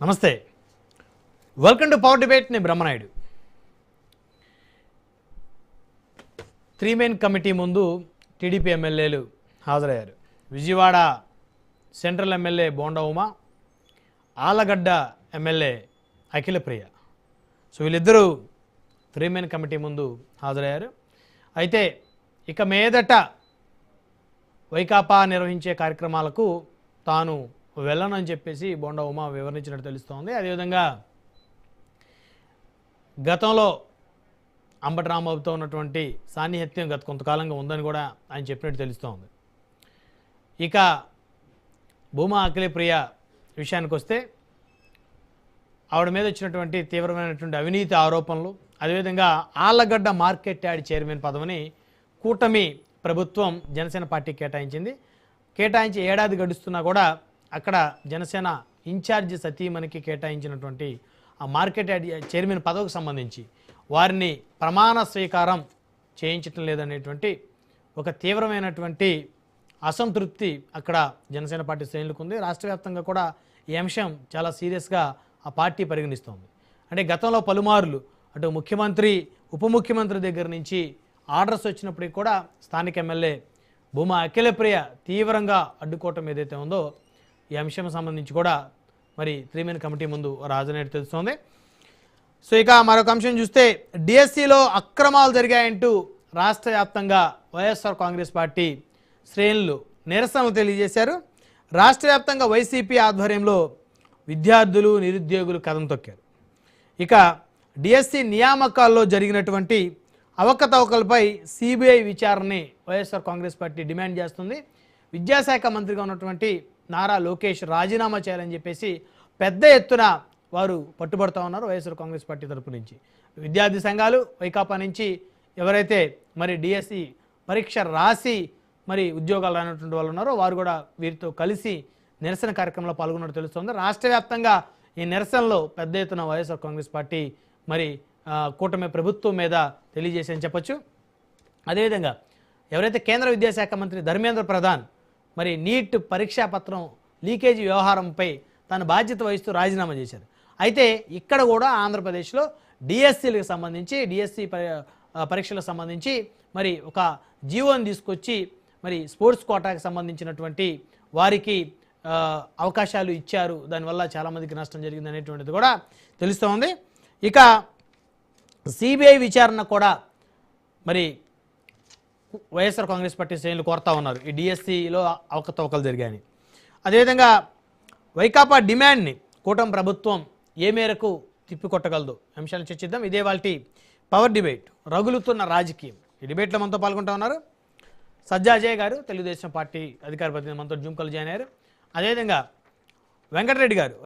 నమస్తే, welcome to power debate. నేను Brahmanaidu. 3 main committee ముందు టీడీపీ ఎమ్మెల్యేలు హాజరయ్యారు. Vijayawada central MLA bonda Uma, Allagadda MLA Akhilapriya. So వీళ్ళిద్దరూ 3 మెయిన్ కమిటీ ముందు హాజరయ్యారు. అయితే ఇక మీదట వైకాపా నిర్వహించే కార్యక్రమాలకు తాను వెళ్ళనని చెప్పేసి బోండా ఉమా వివరించినట్టు తెలుస్తోంది. అదేవిధంగా గతంలో అంబటి రాంబాబుతో ఉన్నటువంటి సాన్నిహిత్యం గత కొంతకాలంగా ఉందని కూడా ఆయన చెప్పినట్టు తెలుస్తోంది. ఇక భూమా అఖిలప్రియ విషయానికి వస్తే ఆవిడ మీద వచ్చినటువంటి తీవ్రమైనటువంటి అవినీతి ఆరోపణలు, అదేవిధంగా ఆళ్లగడ్డ మార్కెట్ యార్డ్ చైర్మన్ పదవిని కూటమి ప్రభుత్వం జనసేన పార్టీ కేటాయించి ఏడాది గడుస్తున్నా కూడా అక్కడ జనసేన ఇన్ఛార్జి సతీమణికి కేటాయించినటువంటి ఆ మార్కెట్ యార్డ్ చైర్మన్ పదవికి సంబంధించి వారిని ప్రమాణ స్వీకారం చేయించటం లేదనేటువంటి ఒక తీవ్రమైనటువంటి అసంతృప్తి అక్కడ జనసేన పార్టీ శ్రేణులకు ఉంది. రాష్ట్ర వ్యాప్తంగా కూడా ఈ అంశం చాలా సీరియస్గా ఆ పార్టీ పరిగణిస్తోంది. అంటే గతంలో పలుమార్లు అటు ముఖ్యమంత్రి, ఉప ముఖ్యమంత్రి దగ్గర నుంచి ఆర్డర్స్ వచ్చినప్పటికీ కూడా స్థానిక ఎమ్మెల్యే భూమా అఖిలప్రియ తీవ్రంగా అడ్డుకోవటం ఏదైతే ఉందో ఈ అంశం సంబంధించి కూడా మరి 3 మెయిన్ కమిటీ ముందు రాజనేటు తెలుస్తోంది. సో ఇక మరొక అంశం చూస్తే డిఎస్సిలో అక్రమాలు జరిగాయంటూ రాష్ట్ర వ్యాప్తంగా వైఎస్ఆర్ కాంగ్రెస్ పార్టీ శ్రేణులు నిరసనలు తెలియజేశారు. రాష్ట్ర వ్యాప్తంగా వైసీపీ ఆధ్వర్యంలో విద్యార్థులు, నిరుద్యోగులు కదం తొక్కారు. ఇక డిఎస్సి నియామకాల్లో జరిగినటువంటి అవకతవకలపై సిబిఐ విచారణని వైఎస్ఆర్ కాంగ్రెస్ పార్టీ డిమాండ్ చేస్తుంది. విద్యాశాఖ మంత్రిగా ఉన్నటువంటి నారా లోకేష్ రాజీనామా చేయాలని చెప్పేసి పెద్ద ఎత్తున వారు పట్టుబడుతూ ఉన్నారు. వైఎస్ఆర్ కాంగ్రెస్ పార్టీ తరపు నుంచి విద్యార్థి సంఘాలు, వైకాపా నుంచి ఎవరైతే మరి డిఎస్సి పరీక్ష రాసి మరి ఉద్యోగాలు రానటువంటి వాళ్ళు ఉన్నారో వారు కూడా వీరితో కలిసి నిరసన కార్యక్రమంలో పాల్గొన్నట్టు తెలుస్తుంది. రాష్ట్ర వ్యాప్తంగా ఈ నిరసనలో పెద్ద ఎత్తున వైఎస్ఆర్ కాంగ్రెస్ పార్టీ మరి కూటమి ప్రభుత్వం మీద తెలియజేసేని చెప్పొచ్చు. అదేవిధంగా ఎవరైతే కేంద్ర విద్యాశాఖ మంత్రి ధర్మేంద్ర ప్రధాన్ మరి నీట్ పరీక్షా పత్రం లీకేజీ వ్యవహారంపై తన బాధ్యత వహిస్తూ రాజీనామా చేశారు. అయితే ఇక్కడ కూడా ఆంధ్రప్రదేశ్లో డిఎస్సీలకు సంబంధించి, డిఎస్సి పరీక్షలకు సంబంధించి మరి ఒక జీవోని తీసుకొచ్చి మరి స్పోర్ట్స్ కోటాకి సంబంధించినటువంటి వారికి అవకాశాలు ఇచ్చారు. దానివల్ల చాలామందికి నష్టం జరిగింది అనేటువంటిది కూడా తెలుస్తోంది. ఇక సిబిఐ విచారణ కూడా మరి వైఎస్ఆర్ కాంగ్రెస్ పార్టీ శ్రేణులు కోరుతా ఉన్నారు. ఈ డిఎస్సిలో అవకతవకలు జరిగాయని. అదేవిధంగా వైకాపా డిమాండ్ని కూటమి ప్రభుత్వం ఏ మేరకు తిప్పికొట్టగలదు అంశాలను చర్చిద్దాం. ఇదే వాళ్ళ పవర్ డిబేట్, రగులుతున్న రాజకీయం. ఈ డిబేట్లో మనతో పాల్గొంటూ ఉన్నారు సజ్జా అజయ్ గారు, తెలుగుదేశం పార్టీ అధికార ప్రతినిధి, మనతో జూమ్ కాల్ జాయిన్ అయ్యారు. అదేవిధంగా వెంకటరెడ్డి గారు,